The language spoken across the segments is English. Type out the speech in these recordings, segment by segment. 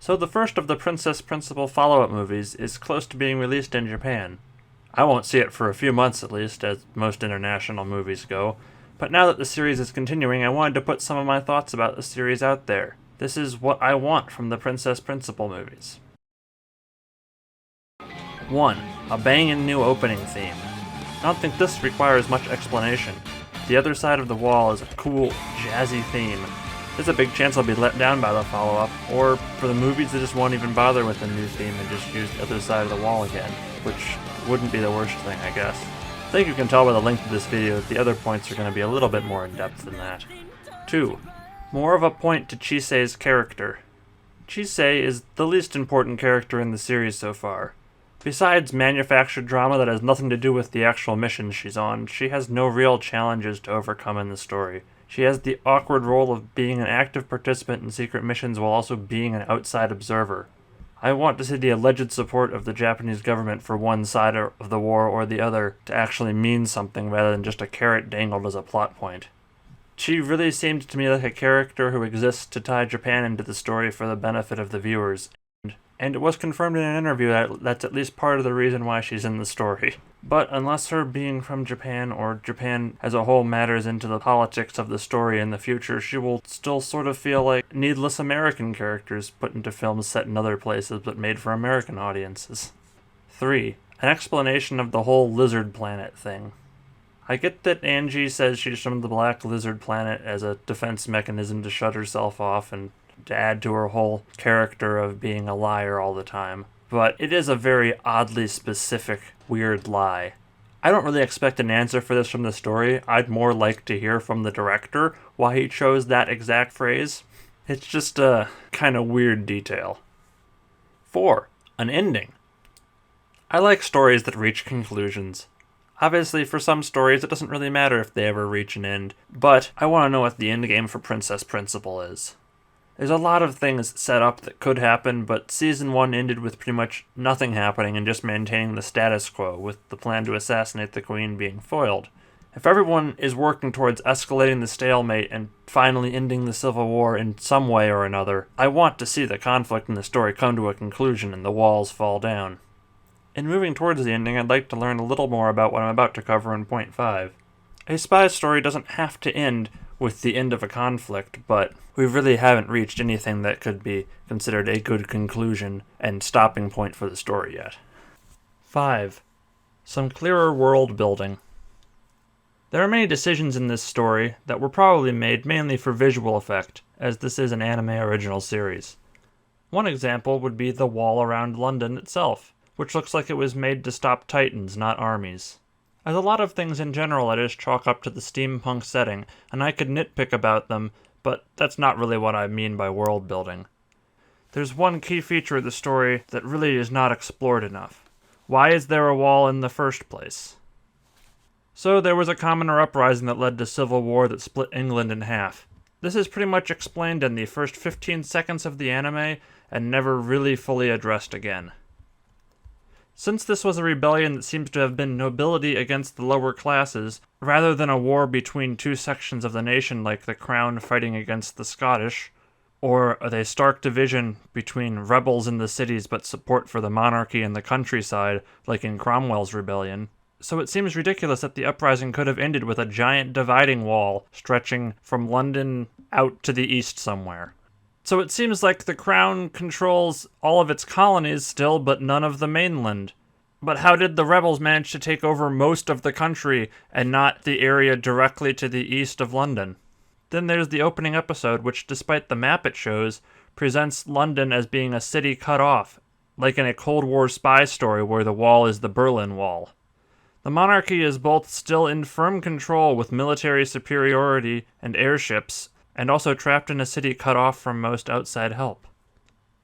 So the first of the Princess Principal follow-up movies is close to being released in Japan. I won't see it for a few months at least, as most international movies go, but now that the series is continuing, I wanted to put some of my thoughts about the series out there. This is what I want from the Princess Principal movies. 1. A bangin' new opening theme. I don't think this requires much explanation. The Other Side of the Wall is a cool, jazzy theme. There's a big chance I'll be let down by the follow-up, or for the movies that just won't even bother with the new theme and just use The Other Side of the Wall again, which wouldn't be the worst thing, I guess. I think you can tell by the length of this video that the other points are going to be a little bit more in-depth than that. 2. More of a point to Chisei's character. Chisei is the least important character in the series so far. Besides manufactured drama that has nothing to do with the actual mission she's on, she has no real challenges to overcome in the story. She has the awkward role of being an active participant in secret missions while also being an outside observer. I want to see the alleged support of the Japanese government for one side of the war or the other to actually mean something rather than just a carrot dangled as a plot point. She really seemed to me like a character who exists to tie Japan into the story for the benefit of the viewers. And it was confirmed in an interview that that's at least part of the reason why she's in the story. But unless her being from Japan or Japan as a whole matters into the politics of the story in the future, she will still sort of feel like needless American characters put into films set in other places but made for American audiences. 3. An explanation of the whole lizard planet thing. I get that Angie says she's from the Black Lizard Planet as a defense mechanism to shut herself off and to add to her whole character of being a liar all the time. But it is a very oddly specific, weird lie. I don't really expect an answer for this from the story. I'd more like to hear from the director why he chose that exact phrase. It's just a kind of weird detail. 4. An ending. I like stories that reach conclusions. Obviously, for some stories, it doesn't really matter if they ever reach an end, but I want to know what the endgame for Princess Principal is. There's a lot of things set up that could happen, but Season 1 ended with pretty much nothing happening and just maintaining the status quo, with the plan to assassinate the Queen being foiled. If everyone is working towards escalating the stalemate and finally ending the Civil War in some way or another, I want to see the conflict in the story come to a conclusion and the walls fall down. In moving towards the ending, I'd like to learn a little more about what I'm about to cover in point 5. A spy story doesn't have to end with the end of a conflict, but we really haven't reached anything that could be considered a good conclusion and stopping point for the story yet. 5. Some clearer world building. There are many decisions in this story that were probably made mainly for visual effect, as this is an anime original series. One example would be the wall around London itself, which looks like it was made to stop titans, not armies. As a lot of things in general, I just chalk up to the steampunk setting, and I could nitpick about them, but that's not really what I mean by world building. There's one key feature of the story that really is not explored enough. Why is there a wall in the first place? So there was a commoner uprising that led to civil war that split England in half. This is pretty much explained in the first 15 seconds of the anime, and never really fully addressed again. Since this was a rebellion that seems to have been nobility against the lower classes, rather than a war between two sections of the nation like the Crown fighting against the Scottish, or a stark division between rebels in the cities but support for the monarchy in the countryside like in Cromwell's rebellion, so it seems ridiculous that the uprising could have ended with a giant dividing wall stretching from London out to the east somewhere. So it seems like the Crown controls all of its colonies still, but none of the mainland. But how did the rebels manage to take over most of the country and not the area directly to the east of London? Then there's the opening episode, which despite the map it shows, presents London as being a city cut off, like in a Cold War spy story where the wall is the Berlin Wall. The monarchy is both still in firm control with military superiority and airships, and also trapped in a city cut off from most outside help.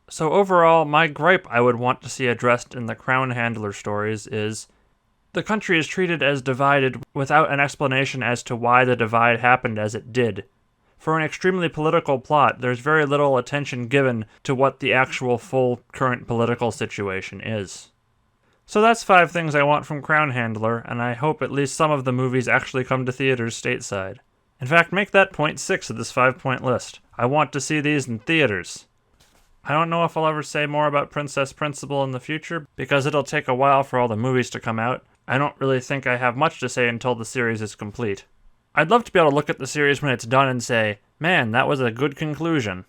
So overall, my gripe I would want to see addressed in the Crown Handler stories is, the country is treated as divided without an explanation as to why the divide happened as it did. For an extremely political plot, there's very little attention given to what the actual full current political situation is. So that's 5 things I want from Crown Handler, and I hope at least some of the movies actually come to theaters stateside. In fact, make that point 6 of this 5-point list. I want to see these in theaters. I don't know if I'll ever say more about Princess Principal in the future, because it'll take a while for all the movies to come out. I don't really think I have much to say until the series is complete. I'd love to be able to look at the series when it's done and say, man, that was a good conclusion.